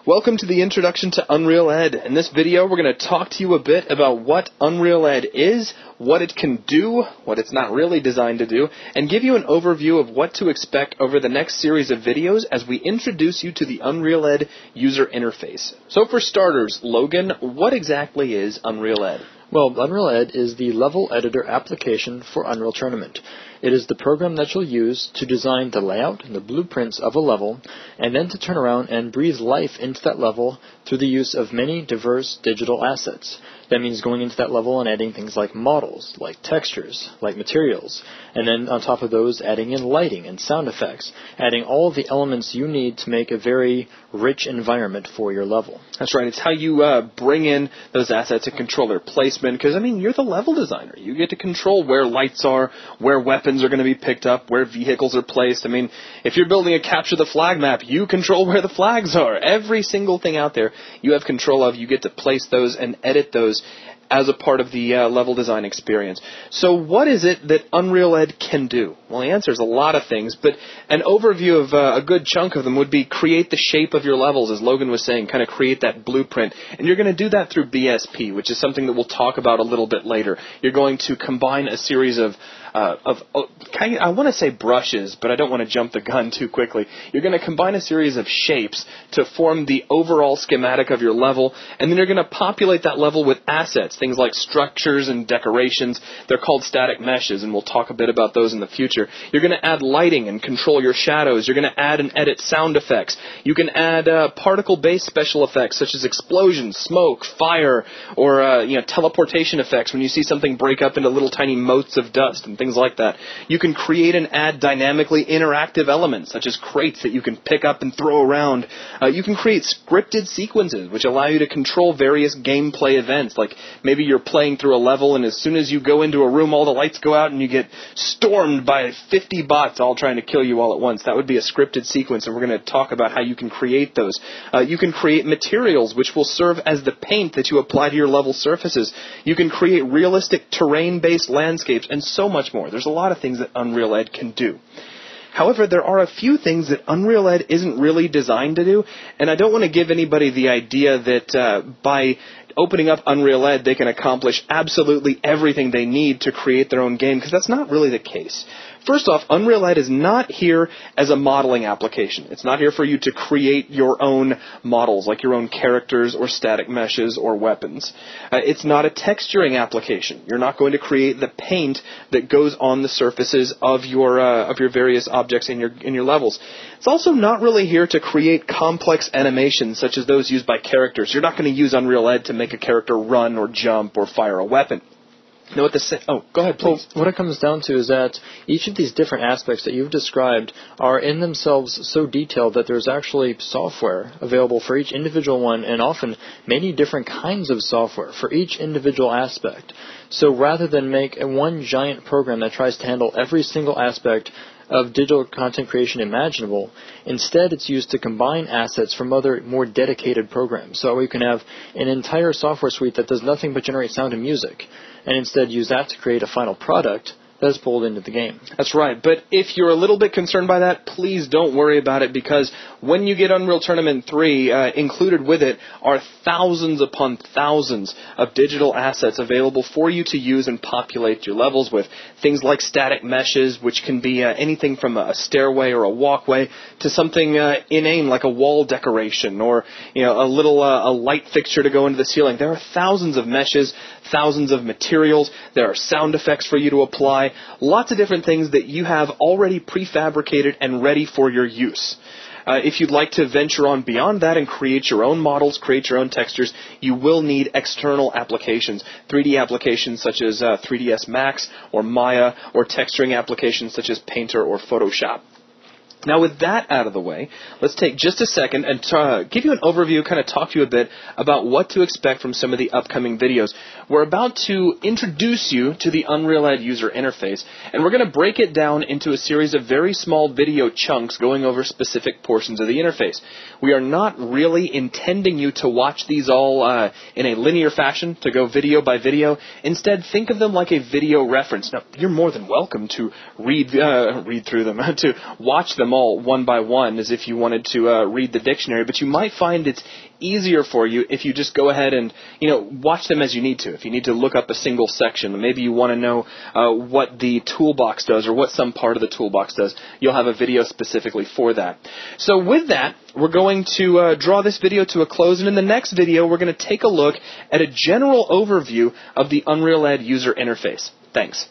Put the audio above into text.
Welcome to the Introduction to unrealED. In this video, we're going to talk to you a bit about what unrealED is, what it can do, what it's not really designed to do, and give you an overview of what to expect over the next series of videos as we introduce you to the unrealED user interface. So for starters, Logan, what exactly is unrealED? Well, unrealED is the level editor application for Unreal Tournament. It is the program that you'll use to design the layout and the blueprints of a level, and then to turn around and breathe life into that level through the use of many diverse digital assets. That means going into that level and adding things like models, like textures, like materials, and then on top of those adding in lighting and sound effects, adding all of the elements you need to make a very rich environment for your level. That's right. It's how you bring in those assets and control their placement, because, you're the level designer. You get to control where lights are, where weapons are going to be picked up, where vehicles are placed. If you're building a capture the flag map, you control where the flags are. Every single thing out there you have control of. You get to place those and edit those as a part of the level design experience. So what is it that unrealED can do? Well, the answer is a lot of things, but an overview of a good chunk of them would be create the shape of your levels, as Logan was saying, kind of create that blueprint. And you're going to do that through BSP, which is something that we'll talk about a little bit later. You're going to combine a series of I want to say brushes, but I don't want to jump the gun too quickly. You're going to combine a series of shapes to form the overall schematic of your level, and then you're going to populate that level with assets, things like structures and decorations. They're called static meshes, and we'll talk a bit about those in the future. You're going to add lighting and control your shadows. You're going to add and edit sound effects. You can add particle-based special effects, such as explosions, smoke, fire, or teleportation effects when you see something break up into little tiny motes of dust and things like that. You can create and add dynamically interactive elements, such as crates that you can pick up and throw around. You can create scripted sequences, which allow you to control various gameplay events, like maybe you're playing through a level, and as soon as you go into a room, all the lights go out, and you get stormed by 50 bots all trying to kill you all at once. That would be a scripted sequence, and we're going to talk about how you can create those. You can create materials, which will serve as the paint that you apply to your level surfaces. You can create realistic terrain-based landscapes, and so much more. There's a lot of things that unrealED can do. However, there are a few things that unrealED isn't really designed to do, and I don't want to give anybody the idea that by opening up unrealED they can accomplish absolutely everything they need to create their own game, because that's not really the case. First off, unrealED is not here as a modeling application. It's not here for you to create your own models, like your own characters or static meshes or weapons. It's not a texturing application. You're not going to create the paint that goes on the surfaces of your various objects in your levels. It's also not really here to create complex animations such as those used by characters. You're not going to use unrealED to make a character run or jump or fire a weapon. Go ahead, please. Well, what it comes down to is that each of these different aspects that you've described are in themselves so detailed that there's actually software available for each individual one, and often many different kinds of software for each individual aspect. So rather than make one giant program that tries to handle every single aspect of digital content creation imaginable, instead it's used to combine assets from other more dedicated programs. So we can have an entire software suite that does nothing but generate sound and music, and instead use that to create a final product that's pulled into the game. That's right, but if you're a little bit concerned by that, please don't worry about it, because when you get Unreal Tournament 3, included with it are thousands upon thousands of digital assets available for you to use and populate your levels with. Things like static meshes, which can be anything from a stairway or a walkway to something inane like a wall decoration or a light fixture to go into the ceiling. There are thousands of meshes, thousands of materials. There are sound effects for you to apply. Lots of different things that you have already prefabricated and ready for your use. If you'd like to venture on beyond that and create your own models, create your own textures, you will need external applications, 3D applications such as 3ds Max or Maya, or texturing applications such as Painter or Photoshop. Now, with that out of the way, let's take just a second and give you an overview, kind of talk to you a bit about what to expect from some of the upcoming videos. We're about to introduce you to the unrealED user interface, and we're going to break it down into a series of very small video chunks going over specific portions of the interface. We are not really intending you to watch these all in a linear fashion, to go video by video. Instead, think of them like a video reference. Now, you're more than welcome to read through them, to watch them them all one by one as if you wanted to read the dictionary, but you might find it's easier for you if you just go ahead and, watch them as you need to. If you need to look up a single section, maybe you want to know what the toolbox does or what some part of the toolbox does, you'll have a video specifically for that. So with that, we're going to draw this video to a close, and in the next video, we're going to take a look at a general overview of the unrealED user interface. Thanks.